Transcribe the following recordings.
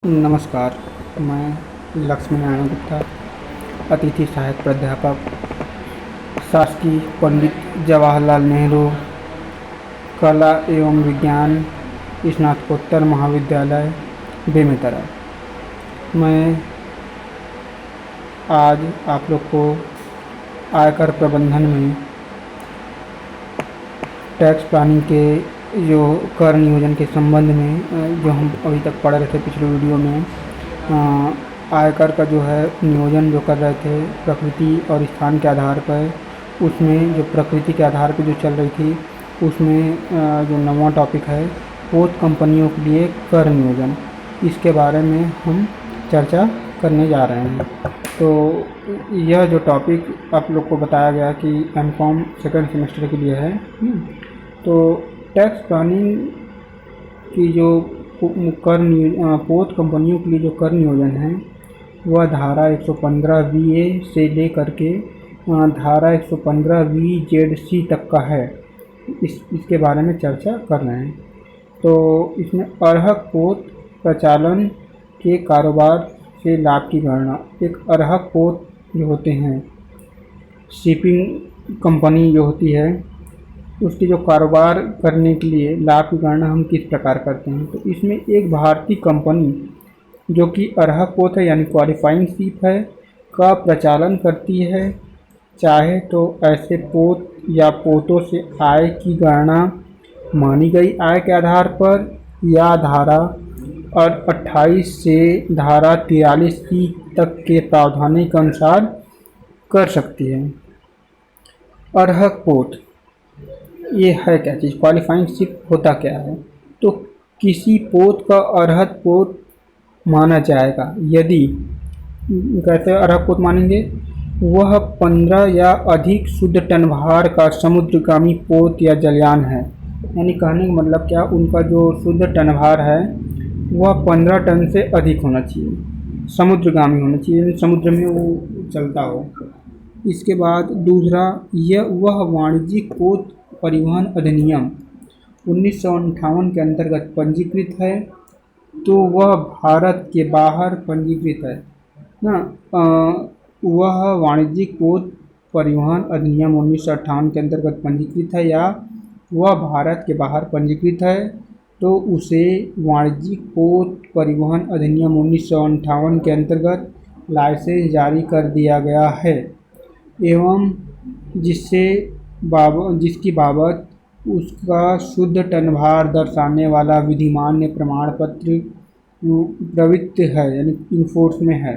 नमस्कार, मैं लक्ष्मी नारायण गुप्ता, अतिथि सहायक प्राध्यापक, शासकीय पंडित जवाहरलाल नेहरू कला एवं विज्ञान स्नातकोत्तर महाविद्यालय बेमेतरा। मैं आज आप लोग को आयकर प्रबंधन में टैक्स प्लानिंग के जो कर नियोजन के संबंध में जो हम अभी तक पढ़ रहे थे पिछले वीडियो में, आयकर का जो है नियोजन जो कर रहे थे प्रकृति और स्थान के आधार पर, उसमें जो प्रकृति के आधार पर जो चल रही थी उसमें जो नवा टॉपिक है पोत कंपनियों के लिए कर नियोजन, इसके बारे में हम चर्चा करने जा रहे हैं। तो यह जो टॉपिक आप लोग को बताया गया कि एमकॉम सेकेंड सेमेस्टर के लिए है। तो टैक्स प्लानिंग की जो पोत कंपनियों के लिए जो कर नियोजन है वह धारा 115 VA से लेकर के धारा 115 VZC तक का है। इसके बारे में चर्चा कर रहे हैं। तो इसमें अर्हक पोत प्रचालन के कारोबार से लाभ की गणना, एक अर्हक पोत जो होते हैं शिपिंग कंपनी जो होती है उसकी जो कारोबार करने के लिए लाभ की गणना हम किस प्रकार करते हैं। तो इसमें एक भारतीय कंपनी जो कि अर्हक पोत है यानी क्वालिफाइंग शिप है का प्रचालन करती है, चाहे तो ऐसे पोत या पोतों से आय की गणना मानी गई आय के आधार पर या धारा और 28 से धारा 43C तक के प्रावधानों के अनुसार कर सकती है। अर्हक पोत ये है क्या चीज़, क्वालिफाइंग शिप होता क्या है। तो किसी पोत का अर्हक पोत माना जाएगा यदि, कैसे अर्हक पोत मानेंगे, वह 15 या अधिक शुद्ध टन भार का समुद्रगामी पोत या जलयान है। यानी कहने का मतलब क्या, उनका जो शुद्ध टन भार है वह 15 टन से अधिक होना चाहिए, समुद्रगामी होना चाहिए, समुद्र में वो चलता हो। इसके बाद दूसरा, वह वाणिज्यिक पोत परिवहन अधिनियम 1958 के अंतर्गत पंजीकृत है, तो वह भारत के बाहर पंजीकृत है ना। वह वाणिज्यिक पोत परिवहन अधिनियम 1958 के अंतर्गत पंजीकृत है या वह भारत के बाहर पंजीकृत है, तो उसे वाणिज्यिक पोत परिवहन अधिनियम 1958 के अंतर्गत लाइसेंस जारी कर दिया गया है एवं जिसकी बाबत उसका शुद्ध टन भार दर्शाने वाला विधिमान्य प्रमाण पत्र प्रवृत्त है यानी इनफोर्स में है।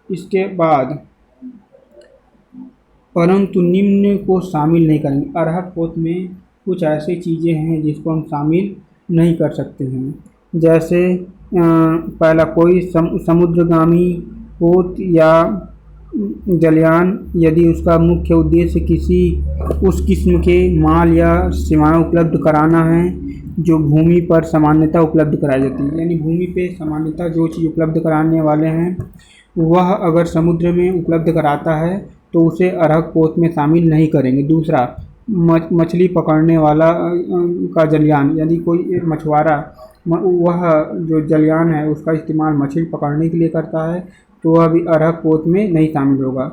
इसके बाद परंतु निम्न को शामिल नहीं करेंगे। अर्हक पोत में कुछ ऐसी चीज़ें हैं जिसको हम शामिल नहीं कर सकते हैं, जैसे पहला, कोई समुद्रगामी पोत या जलयान यदि उसका मुख्य उद्देश्य किसी उस किस्म के माल या सेवाएं उपलब्ध कराना है जो भूमि पर सामान्यतः उपलब्ध कराई जाती है। यानी भूमि पे सामान्यतः जो चीज़ उपलब्ध कराने वाले हैं वह अगर समुद्र में उपलब्ध कराता है तो उसे अर्हक पोत में शामिल नहीं करेंगे। दूसरा, मछली पकड़ने वाला का जलयान, यदि कोई मछुआरा वह जो जलयान है उसका इस्तेमाल मछली पकड़ने के लिए करता है तो वह भी अर्हक पोत में नहीं शामिल होगा।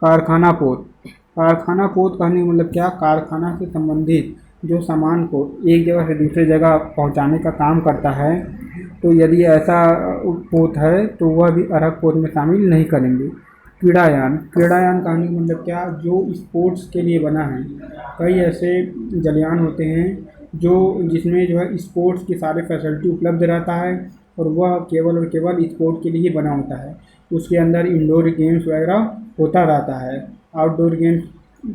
कारखाना पोत, कारखाना पोत कहने का मतलब क्या, कारखाना से संबंधित जो सामान को एक जगह से दूसरी जगह पहुंचाने का काम करता है, तो यदि ऐसा पोत है तो वह भी अर्हक पोत में शामिल नहीं करेंगे। क्रीड़ायान, क्रीड़ायान कहने का मतलब क्या, जो स्पोर्ट्स के लिए बना है। कई ऐसे जलयान होते हैं जिसमें जो है स्पोर्ट्स की सारे फैसिलिटी उपलब्ध रहता है और वह केवल और केवल स्पोर्ट के लिए बना होता है। उसके अंदर इंडोर गेम्स वगैरह होता रहता है, आउटडोर गेम्स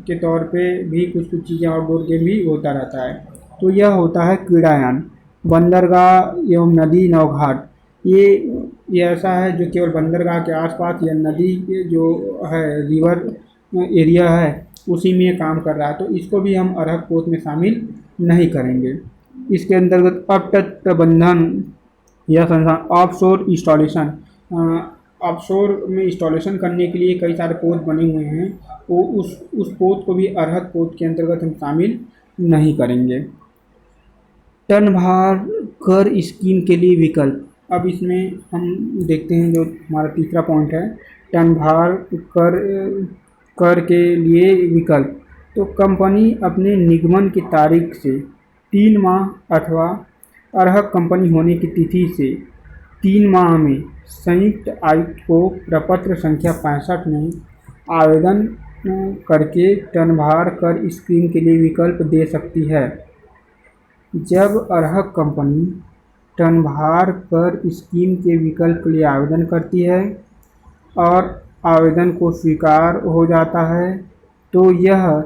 के तौर पे भी कुछ चीज़ें, आउटडोर गेम भी होता रहता है। तो यह होता है क्रीड़ायान। बंदरगाह एवं नदी नौघाट, ये ऐसा है जो केवल बंदरगाह के आसपास या नदी जो है रिवर एरिया है उसी में काम कर रहा है, तो इसको भी हम अर्हक पोत में शामिल नहीं करेंगे। इसके अंतर्गत अपतट प्रबंधन या संसाधन, ऑफशोर इंस्टॉलेशन, ऑफशोर में इंस्टॉलेशन करने के लिए कई सारे पोत बने हुए हैं, वो उस पोत को भी अर्हक पोत के अंतर्गत हम शामिल नहीं करेंगे। टन भार कर स्कीम के लिए विकल्प, अब इसमें हम देखते हैं जो हमारा तीसरा पॉइंट है, टन भार कर कर के लिए विकल्प। तो कंपनी अपने निगमन की तारीख से 3 माह अथवा अर्हक कंपनी होने की तिथि से 3 माह में संयुक्त आयुक्त को प्रपत्र संख्या 65 में आवेदन करके टन भार कर स्कीम के लिए विकल्प दे सकती है। जब अर्हक कंपनी टन भार कर स्कीम के विकल्प के लिए आवेदन करती है और आवेदन को स्वीकार हो जाता है तो यह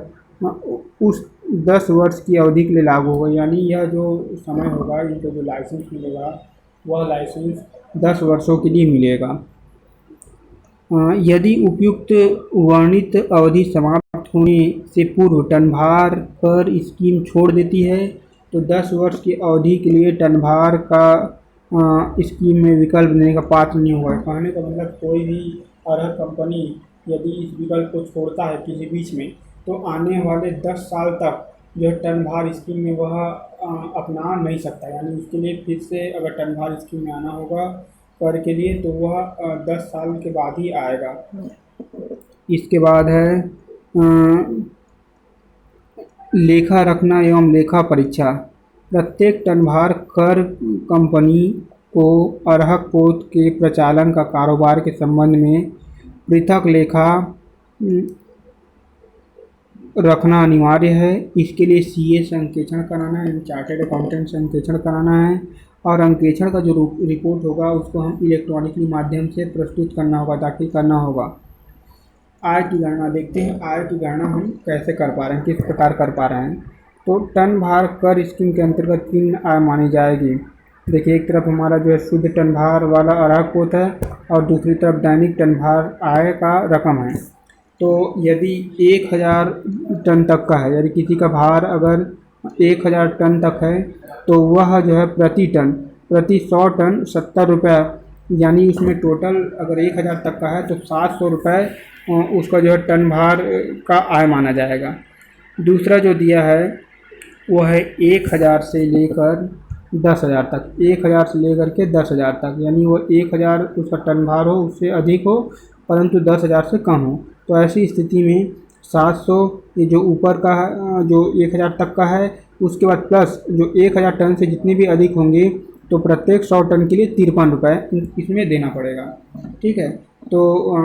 उस 10 वर्ष की अवधि के लिए लागू होगा। यानी यह जो समय होगा, इनको जो लाइसेंस मिलेगा वह लाइसेंस 10 वर्षों के लिए मिलेगा। यदि उपयुक्त वर्णित अवधि समाप्त होने से पूर्व टन भार कर स्कीम छोड़ देती है तो 10 वर्ष की अवधि के लिए टन भार का स्कीम में विकल्प देने का पात्र नहीं होगा। कहने का मतलब कोई भी अर्हक कंपनी यदि इस विकल्प को छोड़ता है किसी बीच में तो आने वाले 10 साल तक जो टन भार स्कीम में वह अपना नहीं सकता। यानी उसके लिए फिर से अगर टन भार स्कीम में आना होगा कर के लिए तो वह 10 साल के बाद ही आएगा। इसके बाद है लेखा रखना एवं लेखा परीक्षा। प्रत्येक टन भार कर कंपनी को अर्हक पोत के प्रचालन का कारोबार के संबंध में पृथक लेखा रखना अनिवार्य है। इसके लिए सीए से अंकेक्षण कराना है, चार्टर्ड अकाउंटेंट से अंकेक्षण कराना है और अंकेक्षण का जो रिपोर्ट होगा उसको हम इलेक्ट्रॉनिकली माध्यम से प्रस्तुत करना होगा, दाखिल करना होगा। आय की गणना देखते हैं, आय की गणना हम कैसे कर पा रहे हैं, किस प्रकार कर पा रहे हैं। तो टन भार कर स्कीम के अंतर्गत 3 आय मानी जाएगी। देखिए, एक तरफ हमारा जो है शुद्ध टन भार वाला अर्हक पोत है और दूसरी तरफ दैनिक टन भार आय का रकम है। तो यदि 1000 टन तक का है, यदि किसी का भार अगर 1000 टन तक है तो वह जो है प्रति 100 टन 70 रुपये, यानी उसमें टोटल अगर 1000 तक का है तो 700 रुपये उसका जो है टन भार का आय माना जाएगा। दूसरा जो दिया है वो है 1000 से लेकर 10,000 तक, 1000 से लेकर के 10,000 तक, यानी वो 1000 उसका टन भार हो, उससे अधिक हो परंतु 10,000 से कम हो। तो ऐसी स्थिति में 700 ये जो ऊपर का है, जो 1000 तक का है, उसके बाद प्लस जो 1000 टन से जितने भी अधिक होंगे तो प्रत्येक 100 टन के लिए 53 रुपये इसमें देना पड़ेगा। ठीक है, तो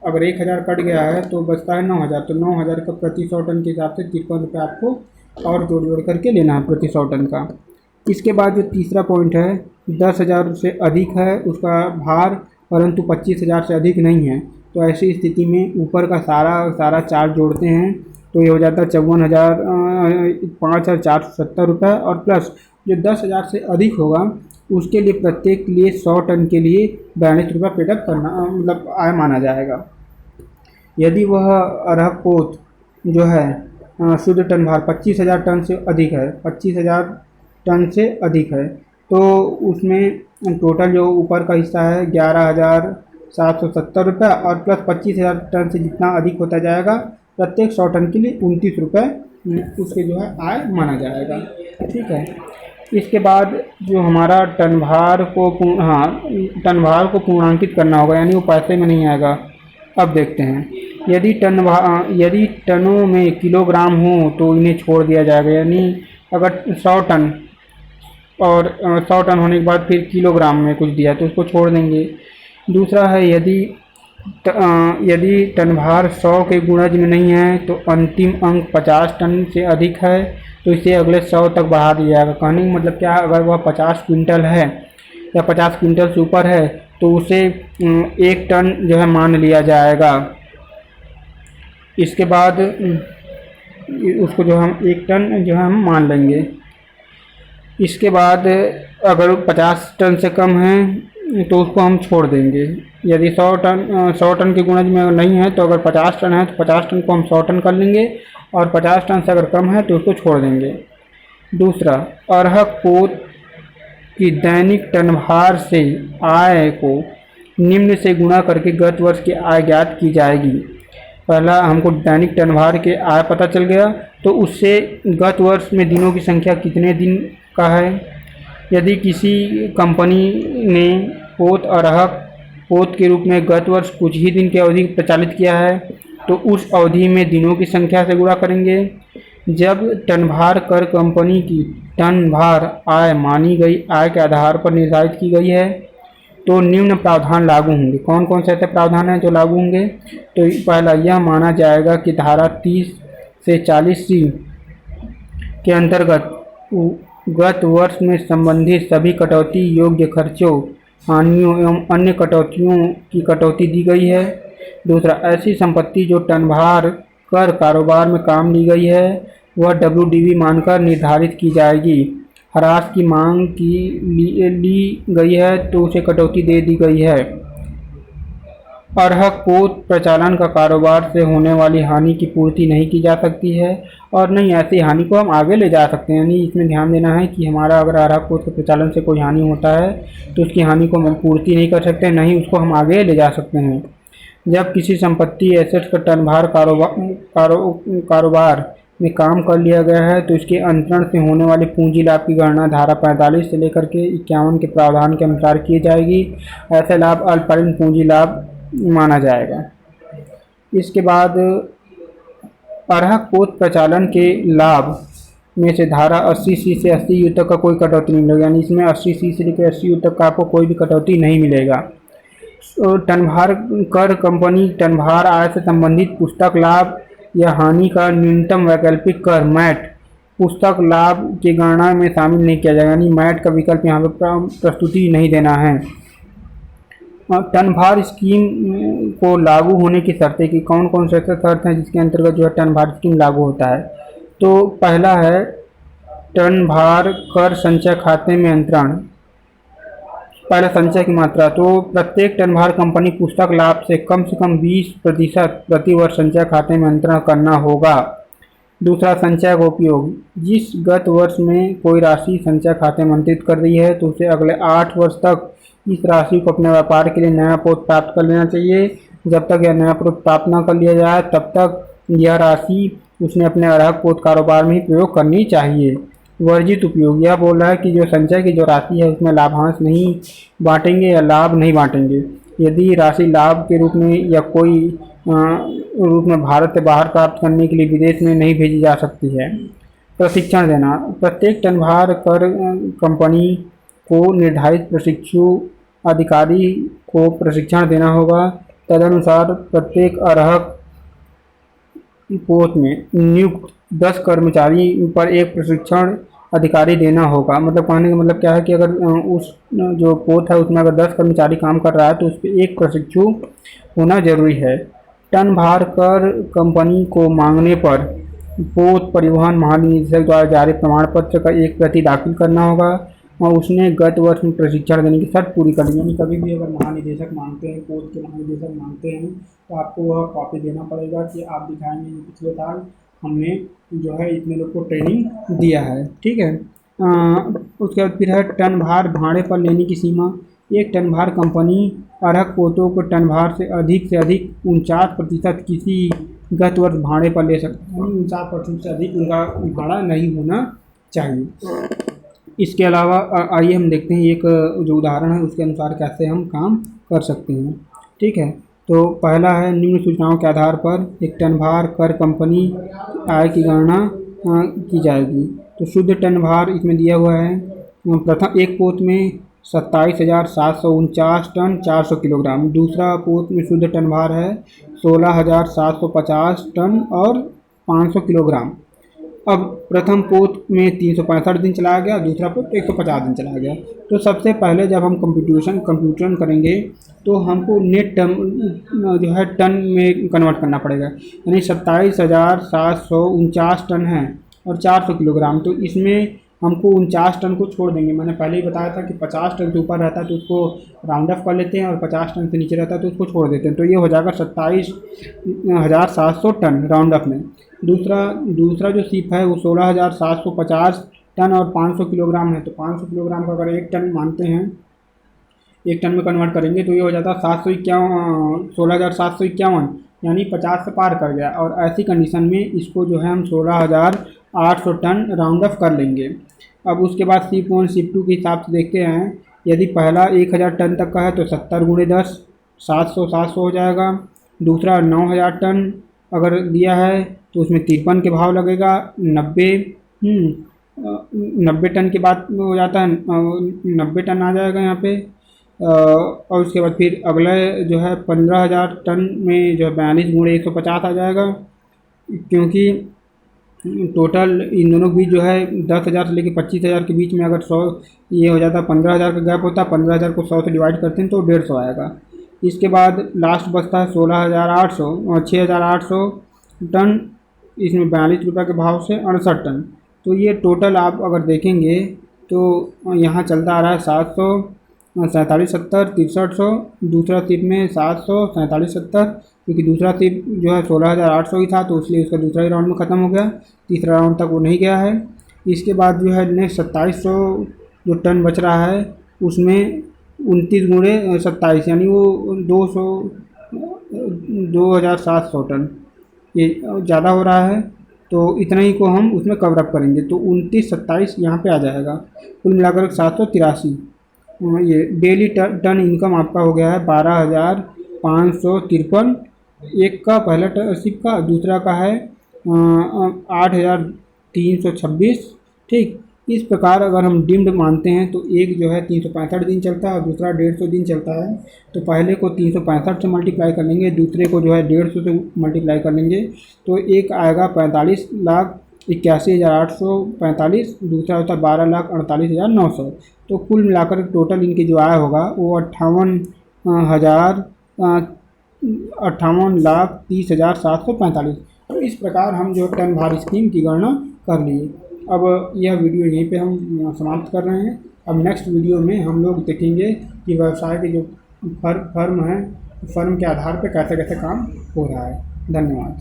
अगर 1000 कट गया है तो बचता है 9000, तो 9000 का प्रति 100 टन के हिसाब से 53 रुपये आपको और जोड़ करके लेना है प्रति 100 टन का। इसके बाद जो तीसरा पॉइंट है, 10,000 से अधिक है उसका भार परंतु 25,000 से अधिक नहीं है, तो ऐसी स्थिति में ऊपर का सारा चार्ज जोड़ते हैं तो ये हो जाता है 5,470 रुपये और प्लस जो 10,000 से अधिक होगा उसके लिए प्रत्येक के लिए 100 टन के लिए 42 रुपये पेडअप करना मतलब आय माना जाएगा। यदि वह अर्हक पोत जो है शुद्ध टन भार 25,000 टन से अधिक है, 25,000 टन से अधिक है, तो उसमें टोटल जो ऊपर का हिस्सा है 11,770 रुपये और प्लस 25,000 टन से जितना अधिक होता जाएगा प्रत्येक 100 टन के लिए 29 रुपये उसके जो है आय माना जाएगा। ठीक है, इसके बाद जो हमारा टन भार को पूर्णांकित करना होगा, यानी वो पैसे में नहीं आएगा। अब देखते हैं, यदि टनों में किलोग्राम हो तो इन्हें छोड़ दिया जाएगा, यानी अगर 100 टन और 100 टन होने के बाद फिर किलोग्राम में कुछ दिया तो उसको छोड़ देंगे। दूसरा है यदि टन भार 100 के गुणज में नहीं है तो अंतिम अंक 50 टन से अधिक है तो इसे अगले 100 तक बढ़ा दिया जाएगा। कहने का मतलब क्या है, अगर वह 50 क्विंटल है या 50 क्विंटल से ऊपर है तो उसे 1 टन जो है मान लिया जाएगा। इसके बाद उसको जो हम 1 टन जो है हम मान लेंगे। इसके बाद अगर 50 टन से कम है तो उसको हम छोड़ देंगे। यदि 100 टन के गुणज में नहीं है तो अगर 50 टन है तो 50 टन को हम 100 टन कर लेंगे और 50 टन से अगर कम है तो उसको छोड़ देंगे। दूसरा, अर्हक पोत की दैनिक टन भार से आय को निम्न से गुणा करके गत वर्ष की आय ज्ञात की जाएगी। पहला हमको दैनिक टन भार के आय पता चल गया तो उससे गत वर्ष में दिनों की संख्या कितने दिन का है यदि किसी कंपनी ने पोत अरहक पोत के रूप में गत वर्ष कुछ ही दिन की अवधि प्रचालित किया है तो उस अवधि में दिनों की संख्या से गुणा करेंगे। जब टन-भार कर कंपनी की टन-भार आय मानी गई आय के आधार पर निर्धारित की गई है तो निम्न प्रावधान लागू होंगे। कौन कौन से ऐसे प्रावधान हैं जो लागू होंगे? तो पहला, यह माना जाएगा कि धारा 30 से 40C के अंतर्गत गत वर्ष में संबंधित सभी कटौती योग्य खर्चों, हानियों एवं अन्य कटौतियों की कटौती दी गई है। दूसरा, ऐसी संपत्ति जो टन-भार कर कारोबार में काम ली गई है वह WDV मानकर निर्धारित की जाएगी। ह्रास की मांग की ली गई है तो उसे कटौती दे दी गई है। अरहक पोत प्रचालन का कारोबार से होने वाली हानि की पूर्ति नहीं की जा सकती है और नहीं ऐसी हानि को हम आगे ले जा सकते हैं। यानी इसमें ध्यान देना है कि हमारा अगर अरहक पोत के प्रचालन से कोई हानि होता है तो उसकी हानि को हम पूर्ति नहीं कर सकते, नहीं उसको हम आगे ले जा सकते हैं। जब किसी संपत्ति एसेट्स का टन-भार कारोबार में काम कर लिया गया है तो इसके अंतरण से होने वाले पूंजी लाभ की गणना धारा 45 से लेकर के 51 के प्रावधान के अनुसार की जाएगी। ऐसे लाभ अल्पकालीन पूंजी लाभ माना जाएगा। इसके बाद अरहक पोत प्रचालन के लाभ में से धारा 80C से 80U तक का कोई कटौती नहीं मिलेगा। यानी इसमें 80C से लेकर 80U तक का आपको कोई भी कटौती नहीं मिलेगा। टन-भार कर कंपनी टन-भार आय से संबंधित पुस्तक लाभ या हानि का न्यूनतम वैकल्पिक कर मैट पुस्तक लाभ की गणना में शामिल नहीं किया जाएगा। यानी मैट का विकल्प यहाँ पर प्रस्तुति नहीं देना है। टन-भार स्कीम को लागू होने की शर्तें कि कौन कौन से ऐसे शर्त हैं जिसके अंतर्गत जो है टन-भार स्कीम लागू होता है। तो पहला है टन-भार कर संचय खाते में अंतरण। पहला, संचय की मात्रा। तो प्रत्येक टन-भार कंपनी पुस्तक लाभ से कम 20% प्रति वर्ष संचय खाते में अंतरण करना होगा। दूसरा, संचय का उपयोग। जिस गत वर्ष में कोई राशि संचय खाते में अंतरित कर रही है तो उसे अगले 8 वर्ष तक इस राशि को अपने व्यापार के लिए नया पोत प्राप्त कर लेना चाहिए। जब तक यह नया पोत प्राप्त न कर लिया जाए तब तक यह राशि उसने अपने अरहक पोत कारोबार में ही प्रयोग करनी चाहिए। वर्जित उपयोग। यह बोल रहा है कि जो संचय की जो राशि है उसमें लाभांश नहीं बांटेंगे या लाभ नहीं बांटेंगे। यदि राशि लाभ के रूप में या कोई रूप में भारत से बाहर प्राप्त करने के लिए विदेश में नहीं भेजी जा सकती है। प्रशिक्षण देना। प्रत्येक टन-भार कर कंपनी को निर्धारित प्रशिक्षु अधिकारी को प्रशिक्षण देना होगा। तदनुसार प्रत्येक अरहक पोत में नियुक्त 10 कर्मचारी पर एक प्रशिक्षण अधिकारी देना होगा। मतलब कहने का मतलब क्या है कि अगर उस जो पोत है उसमें अगर 10 कर्मचारी काम कर रहा है तो उस पर एक प्रशिक्षु होना जरूरी है। टन-भार कर कंपनी को मांगने पर पोत परिवहन महानिदेशक द्वारा जारी प्रमाण पत्र का एक प्रति दाखिल करना होगा और उसने गत वर्ष में प्रशिक्षण देने की शर्त पूरी कर ली। यानी कभी भी अगर महानिदेशक मांगते हैं, पोत के महानिदेशक मांगते हैं तो आपको वह कॉपी देना पड़ेगा कि आप दिखाएंगे कि पिछले साल हमने जो है इतने लोग को ट्रेनिंग दिया है। ठीक है। उसके बाद फिर है टन-भार भाड़े पर लेने की सीमा। एक टन-भार कंपनी अरहक पोतों को टन-भार से अधिक 49% किसी गत वर्ष भाड़े पर ले सकती है। 49% से अधिक उनका भाड़ा नहीं होना चाहिए। इसके अलावा आइए हम देखते हैं एक जो उदाहरण है उसके अनुसार कैसे हम काम कर सकते हैं। ठीक है। तो पहला है, निम्न सूचनाओं के आधार पर एक टन-भार कर कंपनी आय की गणना की जाएगी। तो शुद्ध टन-भार इसमें दिया हुआ है। प्रथम, एक पोत में 27,749 टन 400 किलोग्राम। दूसरा पोत में शुद्ध टन-भार है 16,750 टन और 500 किलोग्राम। अब प्रथम पोत में 365 दिन चलाया गया, दूसरा पोत 150 दिन चलाया गया। तो सबसे पहले जब हम कंप्यूटन करेंगे तो हमको नेट टन जो है टन में कन्वर्ट करना पड़ेगा। यानी 27,749 टन है और 400 किलोग्राम। तो इसमें हमको 49 टन को छोड़ देंगे। मैंने पहले ही बताया था कि 50 टन से ऊपर रहता है तो उसको राउंड ऑफ कर लेते हैं और 50 टन से नीचे रहता है तो उसको छोड़ देते हैं। तो ये हो जाएगा 27,700 टन राउंड ऑफ में। दूसरा जो सिप है वो 16,750 टन और 500 किलोग्राम है। तो 500 किलोग्राम का अगर 1 टन मानते हैं, 1 टन में कन्वर्ट करेंगे तो ये हो जाता है 16,751, यानी 50 से पार कर गया। और ऐसी कंडीशन में इसको जो है हम 800 टन राउंड ऑफ कर लेंगे। अब उसके बाद शिप 1 शिप 2 के हिसाब से देखते हैं। यदि पहला 1000 टन तक का है तो 70 गुणे 10 700 हो जाएगा। दूसरा 9000 टन अगर दिया है तो उसमें 53 के भाव लगेगा। 90 टन के बाद हो जाता है 90 टन आ जाएगा यहाँ पे। और उसके बाद फिर अगला जो है 15,000 टन में जो है 42 गुणे 150 आ जाएगा, क्योंकि टोटल इन दोनों के बीच जो है 10,000 से लेकर 25,000 के बीच में अगर 100 ये हो जाता है 15,000 का गैप होता है। 15,000 को 100 से डिवाइड करते हैं तो 150 आएगा। इसके बाद लास्ट बचता है 16,800 और 6,800 टन, इसमें 42 रुपये के भाव से 68 टन। तो ये टोटल आप अगर देखेंगे तो यहाँ चलता आ रहा है 700 47 70 6300। दूसरा सिप में 700 47 70, क्योंकि दूसरा सिप जो है 16,800 ही था तो इसलिए उसका दूसरा ही राउंड में ख़त्म हो गया, तीसरा राउंड तक वो नहीं गया है। इसके बाद जो है नेक्स्ट 2700 जो टन बच रहा है उसमें 29 गुणे 27 यानी वो 2,700 टन, ये ज़्यादा हो रहा है तो इतना ही को हम उसमें कवर अप करेंगे। तो 29 27 यहाँ पे आ जाएगा, कुल मिलाकर 783। ये डेली टन इनकम आपका हो गया है 12,553। एक का पहला शिप का, दूसरा का है 8,326। ठीक, इस प्रकार अगर हम डिम्ड मानते हैं तो एक जो है 365 दिन चलता है और दूसरा 150 दिन चलता है। तो पहले को 365 से मल्टीप्लाई कर लेंगे, दूसरे को जो है 150 से मल्टीप्लाई कर लेंगे तो एक आएगा 45,81,845, दूसरा होता है 12,48,900। तो कुल मिलाकर टोटल इनकी जो आय होगा वो 58,30,745। तो इस प्रकार हम जो टन भार स्कीम की गणना कर लिए। अब यह वीडियो यहीं पे हम समाप्त कर रहे हैं। अब नेक्स्ट वीडियो में हम लोग देखेंगे कि व्यवसाय के जो फर्म है, फर्म के आधार पर कैसे कैसे काम हो रहा है। धन्यवाद।